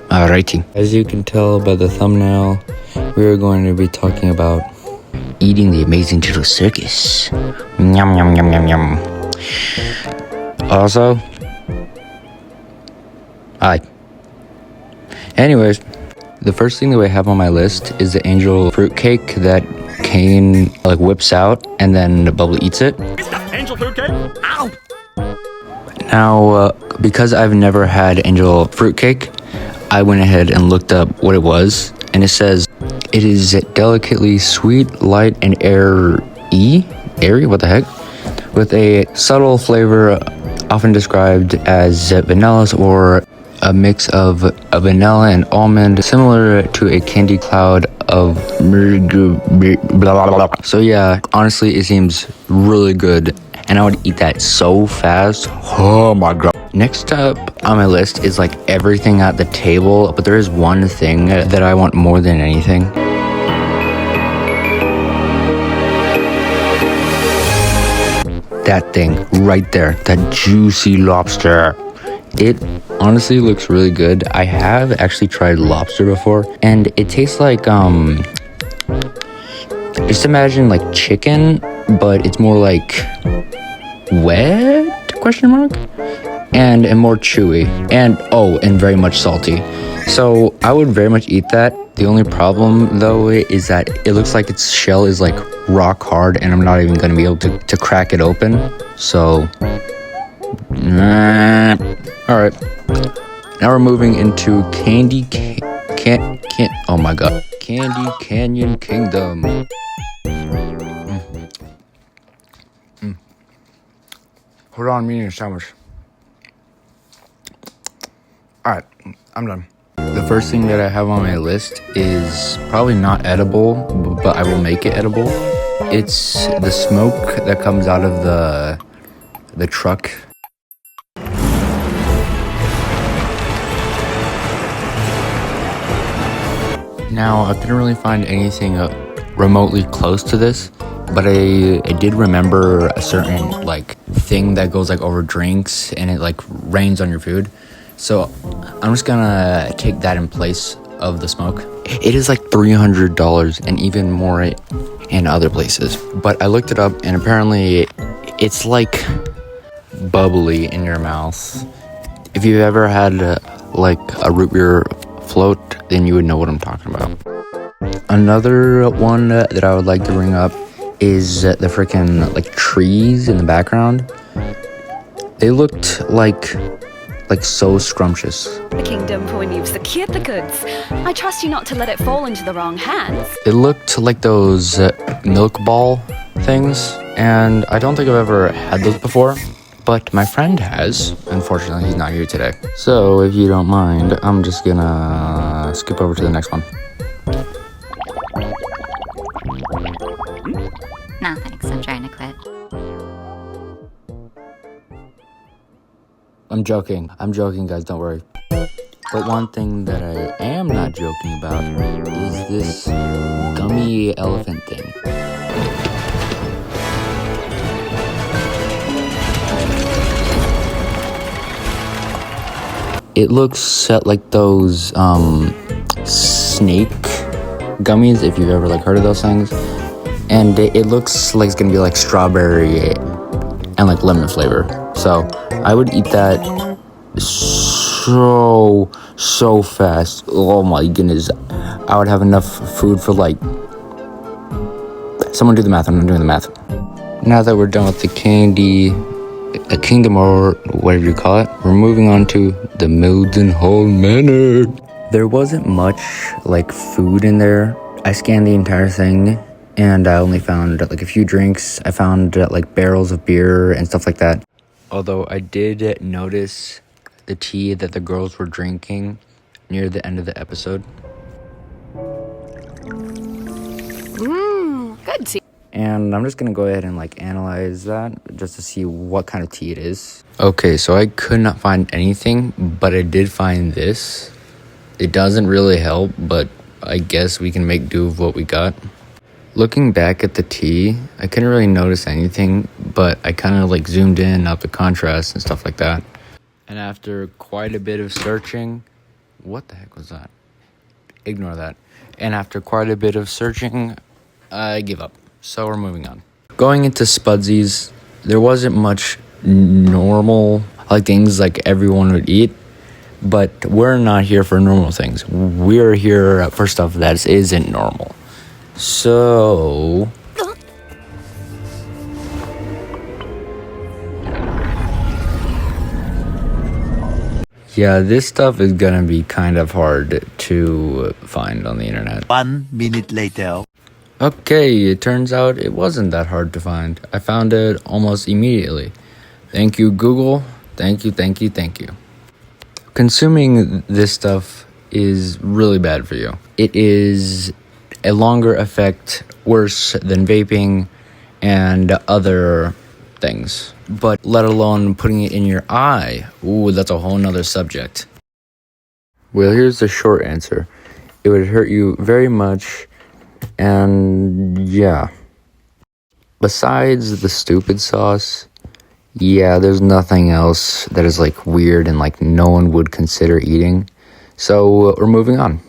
Alrighty. As you can tell by the thumbnail, we are going to be talking about eating the amazing little circus. Yum, yum, yum, yum, yum. Also, anyways, the first thing that we have on my list is the angel fruitcake that Kane whips out and then Bubble eats it. Is that angel fruitcake? Ow! Now, because I've never had angel fruitcake, I went ahead and looked up what it was, and it says it is delicately sweet, light, and airy, what the heck, with a subtle flavor often described as vanilla or a mix of a vanilla and almond, similar to a candy cloud of blah, blah, blah. So yeah, honestly, it seems really good, and I would eat that so fast. Oh my god. Next up on my list is everything at the table, but there is one thing that I want more than anything. That thing right there, that juicy lobster. It honestly looks really good. I have actually tried lobster before, and it tastes like just imagine chicken, but it's more wet, question mark, and more chewy, and very much salty. So I would very much eat that. The only problem though is that it looks like its shell is rock hard, and I'm not even going to be able to crack it open. So all right, now we're moving into Candy Canyon Kingdom. Hold on, I'm eating a sandwich. Alright, I'm done. The first thing that I have on my list is probably not edible, but I will make it edible. It's the smoke that comes out of the truck. Now, I couldn't really find anything remotely close to this, but I did remember a certain thing that goes over drinks, and it rains on your food. So I'm just gonna take that in place of the smoke. It is $300 and even more in other places. But I looked it up, and apparently it's bubbly in your mouth. If you've ever had a root beer float, then you would know what I'm talking about. Another one that I would like to bring up is the freaking trees in the background. They looked so scrumptious. The kingdom for when you've secured the goods. I trust you not to let it fall into the wrong hands. It looked like those milk ball things, and I don't think I've ever had those before, but my friend has. Unfortunately, he's not here today. So if you don't mind, I'm just gonna skip over to the next one. No thanks, I'm trying to quit. I'm joking guys, don't worry. But one thing that I am not joking about is this gummy elephant thing. It looks like those snake gummies, if you've ever heard of those things. And it looks like it's gonna be strawberry and lemon flavor. So I would eat that so fast. Oh my goodness. I would have enough food for someone do the math. I'm not doing the math. Now that we're done with the kingdom, or whatever you call it, we're moving on to the Mildenhall Manor. There wasn't much food in there. I scanned the entire thing, and I only found a few drinks. I found barrels of beer and stuff like that. Although I did notice the tea that the girls were drinking near the end of the episode. Good tea. And I'm just gonna go ahead and analyze that just to see what kind of tea it is. Okay, so I could not find anything, but I did find this. It doesn't really help, but I guess we can make do with what we got. Looking back at the tea, I couldn't really notice anything, but I kind of zoomed in up the contrast and stuff like that. And after quite a bit of searching, what the heck was that? Ignore that. And after quite a bit of searching, I give up. So we're moving on. Going into Spudsies, there wasn't much normal, like things like everyone would eat. But we're not here for normal things. We're here for stuff that isn't normal. So... yeah, this stuff is gonna be kind of hard to find on the internet. 1 minute later. Okay, it turns out it wasn't that hard to find. I found it almost immediately. Thank you, Google. Thank you, thank you, thank you. Consuming this stuff is really bad for you. It is a longer effect, worse than vaping and other things. But let alone putting it in your eye. Ooh, that's a whole nother subject. Well, here's the short answer. It would hurt you very much, and yeah. Besides the stupid sauce, yeah, there's nothing else that is like weird and like no one would consider eating. So we're moving on.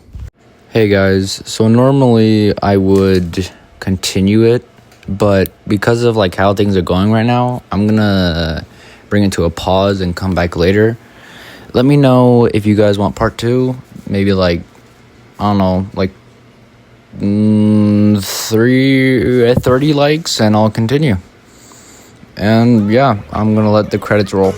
Hey guys, so normally I would continue it, but because of like how things are going right now, I'm gonna bring it to a pause and come back later. Let me know if you guys want part 2. Maybe like, I don't know, like 30 likes and I'll continue. And yeah, I'm gonna let the credits roll.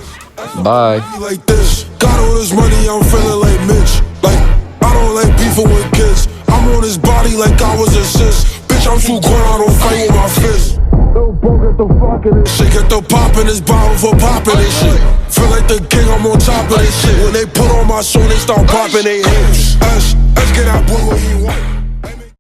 Bye. Like this, got all this money, I'm feeling like Mitch. Like, I don't like beefing with kids. I'm on his body like I was a sis. Bitch, I'm too grown, I don't fight with my fist. Little bro, get the fucking this shit. Get the poppin' this bottle for poppin' this shit. Feel like the king, I'm on top of this shit. When they put on my show, they start popping they heads. Let's get that boy where he